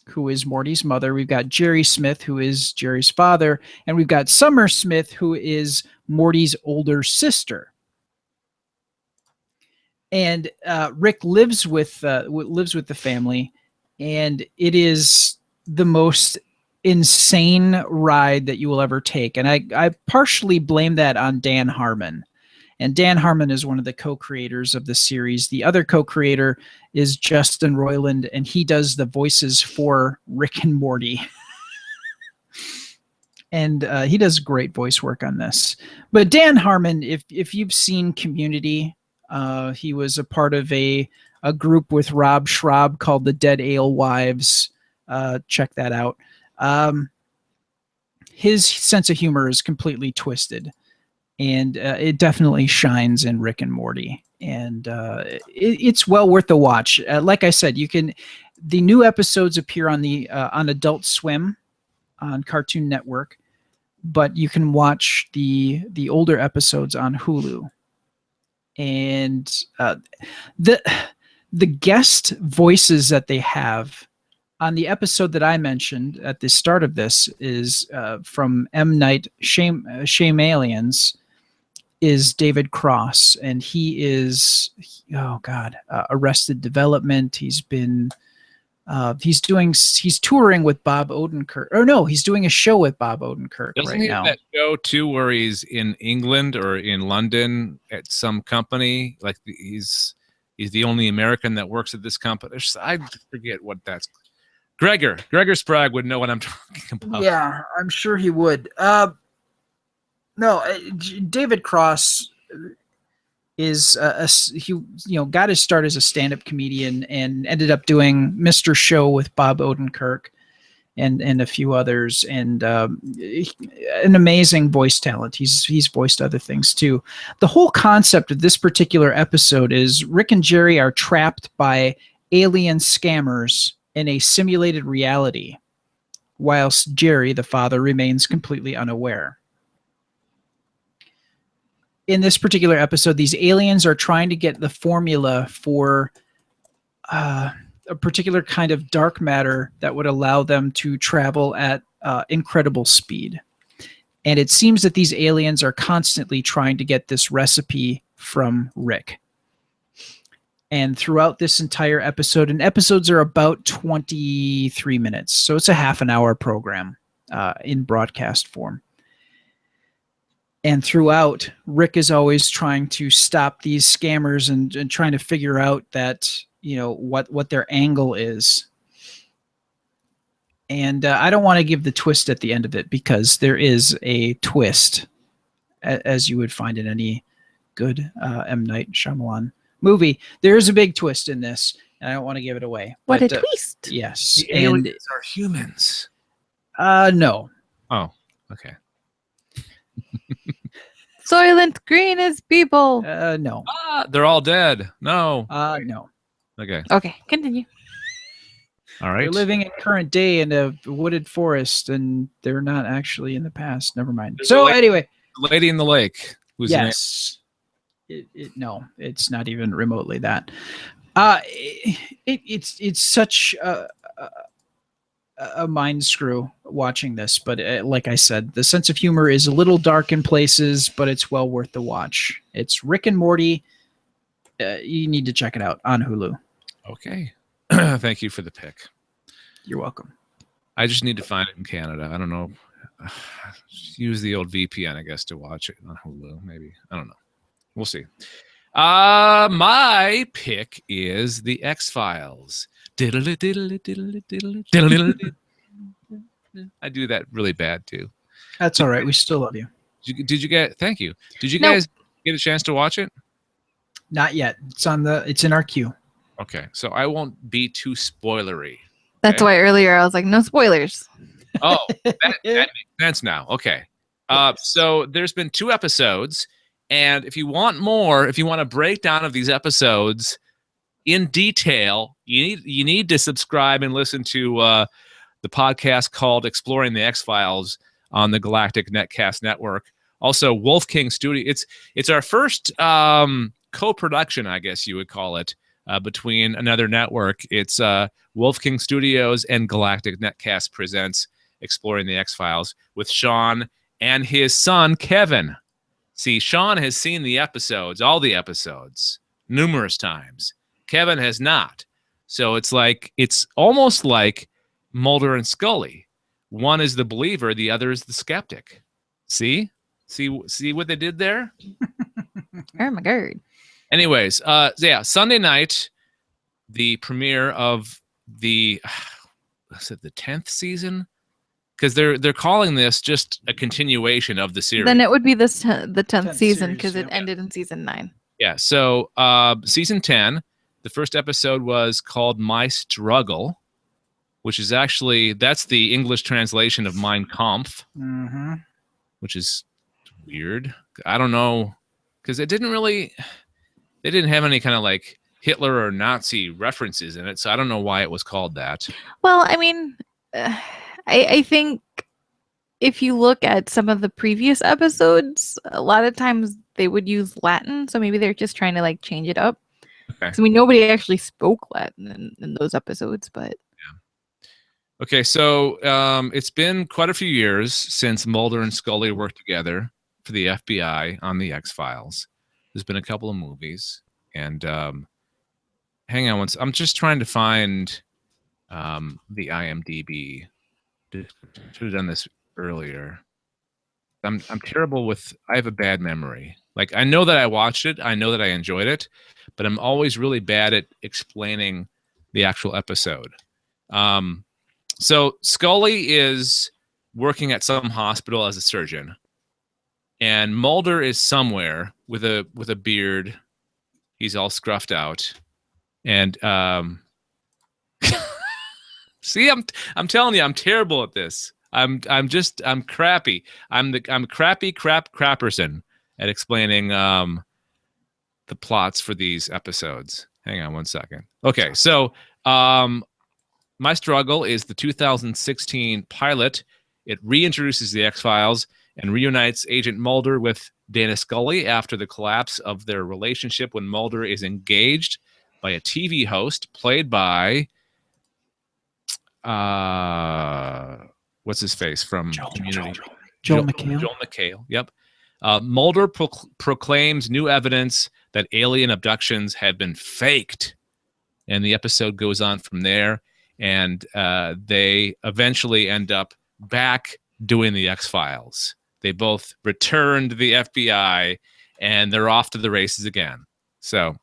who is Morty's mother. We've got Jerry Smith, who is Jerry's father. And we've got Summer Smith, who is Morty's older sister. And Rick lives with the family, and it is the most insane ride that you will ever take. And I partially blame that on Dan Harmon. And Dan Harmon is one of the co-creators of the series. The other co-creator is Justin Roiland, and he does the voices for Rick and Morty. And he does great voice work on this. But Dan Harmon, if you've seen Community, he was a part of a group with Rob Schrab called the Dead Alewives. Check that out. His sense of humor is completely twisted, and it definitely shines in Rick and Morty. And it's well worth the watch. Like I said, the new episodes appear on on Adult Swim on Cartoon Network, but you can watch the older episodes on Hulu. And the guest voices that they have on the episode that I mentioned at the start of this is from M. Night Shaym-Aliens, is David Cross, and he is, Arrested Development. He's been he's touring with Bob Odenkirk, or no, he's doing a show with Bob Odenkirk.
Doesn't
right
he
now.
have that show too, where he's in England or in London at some company? Like he's the only American that works at this company. I forget what that's. Gregor Sprague would know what I'm talking about.
Yeah, I'm sure he would. David Cross is he got his start as a stand-up comedian and ended up doing Mr. Show with Bob Odenkirk and a few others, and an amazing voice talent. He's voiced other things too. The whole concept of this particular episode is Rick and Jerry are trapped by alien scammers in a simulated reality, whilst Jerry, the father, remains completely unaware. In this particular episode, these aliens are trying to get the formula for a particular kind of dark matter that would allow them to travel at incredible speed. And it seems that these aliens are constantly trying to get this recipe from Rick. And throughout this entire episode, and episodes are about 23 minutes, so it's a half an hour program in broadcast form. And throughout, Rick is always trying to stop these scammers and trying to figure out that, what their angle is. And I don't want to give the twist at the end of it, because there is a twist, as you would find in any good M. Night Shyamalan movie. There is a big twist in this, and I don't want to give it away.
What a twist!
Yes, the aliens are humans.
No.
Oh, okay.
Soylent Green is people.
No.
They're all dead. No.
No.
Okay.
Okay, continue.
All right.
They're living in current day in a wooded forest, and they're not actually in the past. Never mind. Anyway,
the lady in the lake.
Yes. No, it's not even remotely that. It's such a mind screw watching this, but like I said, the sense of humor is a little dark in places, but it's well worth the watch. It's Rick and Morty. You need to check it out on Hulu.
Okay. Thank you for the pick.
You're welcome.
I just need to find it in Canada. I don't know. Use the old VPN, I guess, to watch it on Hulu. Maybe. I don't know. We'll see. My pick is the X-Files. I do that really bad too.
That's all right. We still love you.
Did you get? Thank you. Did you guys get a chance to watch it?
Not yet. It's in our queue.
Okay, so I won't be too spoilery.
That's why earlier I was like, no spoilers.
Oh, that makes sense now. Okay. So there's been 2 episodes, and if you want more, if you want a breakdown of these episodes in detail, you need to subscribe and listen to the podcast called Exploring the X-Files on the Galactic Netcast Network. Also, Wolf King Studio. It's our first co-production, I guess you would call it, between another network. It's Wolf King Studios and Galactic Netcast presents Exploring the X-Files with Sean and his son, Kevin. See, Sean has seen the episodes, all the episodes, numerous times. Kevin has not. So it's almost like Mulder and Scully. One is the believer, the other is the skeptic. See what they did there?
Oh my god.
Anyways, Sunday night, the premiere of the 10th season, because they're calling this just a continuation of the series.
Then it would be the 10th season because it ended in season 9.
Yeah. So season 10, the first episode was called My Struggle, which is that's the English translation of Mein Kampf, which is weird. I don't know, because they didn't have any kind of like Hitler or Nazi references in it, so I don't know why it was called that.
Well, I mean, I think if you look at some of the previous episodes, a lot of times they would use Latin, so maybe they're just trying to like change it up.
Okay.
I mean, nobody actually spoke Latin in those episodes, but
yeah. Okay, so it's been quite a few years since Mulder and Scully worked together for the FBI on the X-Files. There's been a couple of movies, and hang on I'm just trying to find the IMDb. Should have done this earlier. I'm terrible with. I have a bad memory. Like, I know that I watched it, I know that I enjoyed it, but I'm always really bad at explaining the actual episode. So Scully is working at some hospital as a surgeon, and Mulder is somewhere with a beard. He's all scruffed out, and see, I'm telling you, I'm terrible at this. I'm crappy. I'm crappy crapperson at explaining the plots for these episodes. Hang on one second. Okay, so My Struggle is the 2016 pilot. It reintroduces the X-Files and reunites Agent Mulder with Dana Scully after the collapse of their relationship when Mulder is engaged by a TV host played by what's his face from Community?
Joel McHale.
Joel McHale. Yep. Mulder proclaims new evidence that alien abductions have been faked, and the episode goes on from there. And they eventually end up back doing the X-Files. They both return to the FBI, and they're off to the races again. So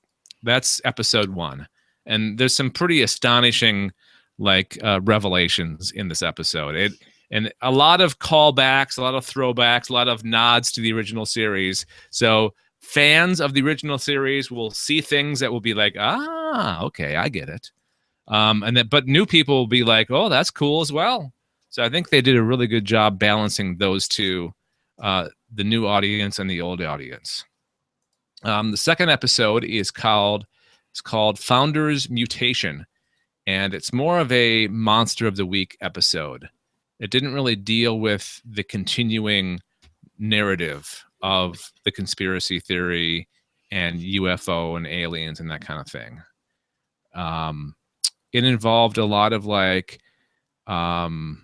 that's episode 1. And there's some pretty astonishing revelations in this episode. And a lot of callbacks, a lot of throwbacks, a lot of nods to the original series. So fans of the original series will see things that will be like, okay, I get it. But new people will be like, oh, that's cool as well. So I think they did a really good job balancing those two, the new audience and the old audience. The second episode is called Founders Mutation, and it's more of a Monster of the Week episode. It didn't really deal with the continuing narrative of the conspiracy theory and UFO and aliens and that kind of thing. It involved a lot of like, hang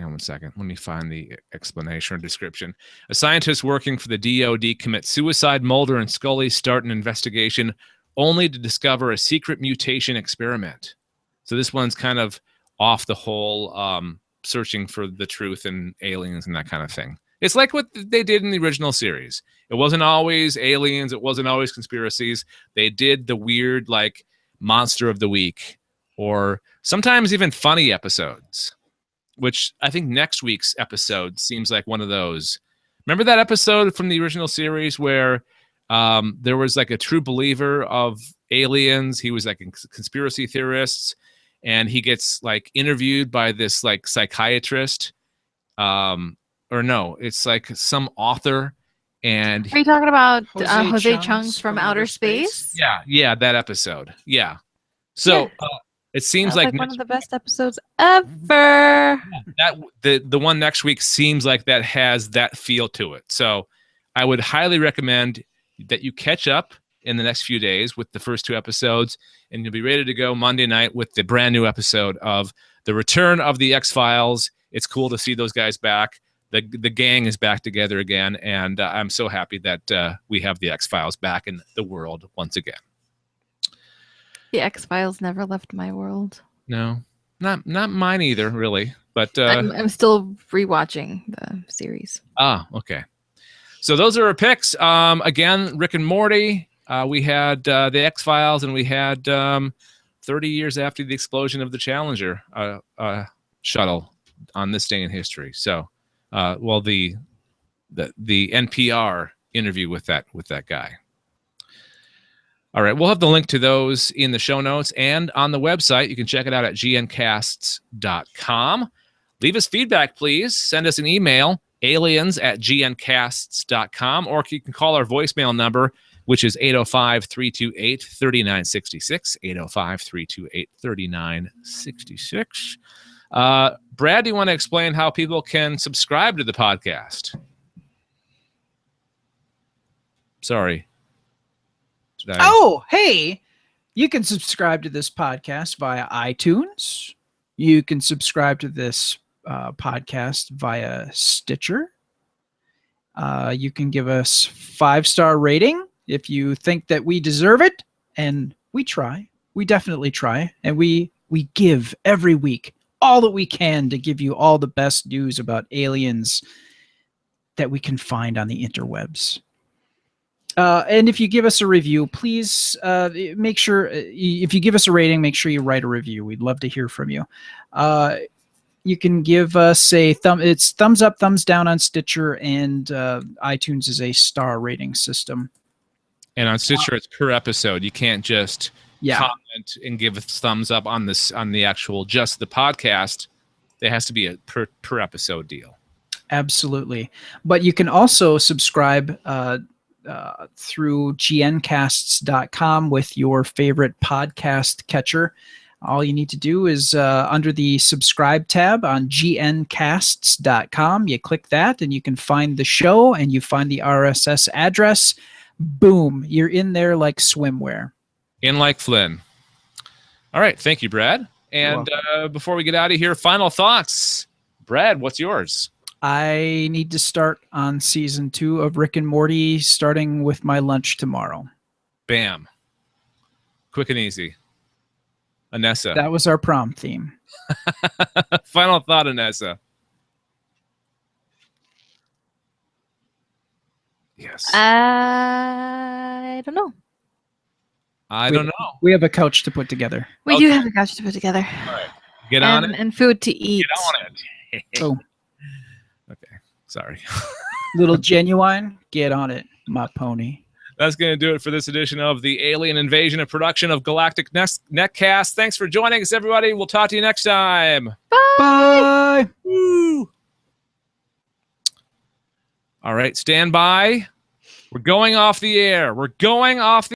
on one second. Let me find the explanation or description. A scientist working for the DoD commits suicide. Mulder and Scully start an investigation only to discover a secret mutation experiment. So this one's kind of off the whole searching for the truth and aliens and that kind of thing. It's like what they did in the original series. It wasn't always aliens. It wasn't always conspiracies. They did the weird like monster of the week or sometimes even funny episodes, which I think next week's episode seems like one of those. Remember that episode from the original series where there was like a true believer of aliens? He was like a conspiracy theorist, and he gets like interviewed by this like psychiatrist. Or no, it's like some author. And
are you talking about
Jose
Chung's from Outer Space?
Yeah, that episode. Yeah. So it seems like
one of the best episodes ever.
That the one next week seems like that has that feel to it. So I would highly recommend that you catch up in the next few days with the first 2 episodes, and you'll be ready to go Monday night with the brand new episode of The Return of the X-Files. It's cool to see those guys back. The gang is back together again, and I'm so happy that we have the X-Files back in the world once again.
The X-Files never left my world.
No, not mine either, really. But
I'm still rewatching the series.
Ah, okay. So those are our picks. Again, Rick and Morty. We had the X-Files, and we had 30 years after the explosion of the Challenger shuttle on this day in history. So, the NPR interview with that guy. All right, we'll have the link to those in the show notes and on the website. You can check it out at gncasts.com. Leave us feedback, please. Send us an email, aliens@gncasts.com, or you can call our voicemail number, which is 805-328-3966, 805-328-3966. Brad, do you want to explain how people can subscribe to the podcast? Sorry.
Oh, hey, you can subscribe to this podcast via iTunes. You can subscribe to this podcast via Stitcher. You can give us 5-star rating if you think that we deserve it, and we try. We definitely try, and we give every week all that we can to give you all the best news about aliens that we can find on the interwebs. And if you give us a review, please make sure, if you give us a rating, make sure you write a review. We'd love to hear from you. You can give us it's thumbs up, thumbs down on Stitcher, and iTunes is a star rating system.
And on Stitcher, it's per episode. You can't just comment and give a thumbs up on the actual just the podcast. There has to be a per episode deal.
Absolutely. But you can also subscribe through gncasts.com with your favorite podcast catcher. All you need to do is under the subscribe tab on gncasts.com, you click that and you can find the show, and you find the RSS address. Boom, you're in there like swimwear.
In like Flynn. All right, thank you, Brad. And before we get out of here, final thoughts. Brad, what's yours?
I need to start on season 2 of Rick and Morty, starting with my lunch tomorrow.
Bam. Quick and easy. Anessa.
That was our prom theme.
Final thought, Anessa. Yes.
I don't know.
I don't know.
We have a couch to put together.
We do have a couch to put together.
All right. Get on it.
And food to eat.
Get on it.
Oh.
Okay. Sorry.
Little Genuine, get on it, my pony.
That's going to do it for this edition of the Alien Invasion, a production of Galactic Netcast. Thanks for joining us, everybody. We'll talk to you next time.
Bye.
Bye.
Woo. All right, stand by. We're going off the air. We're going off the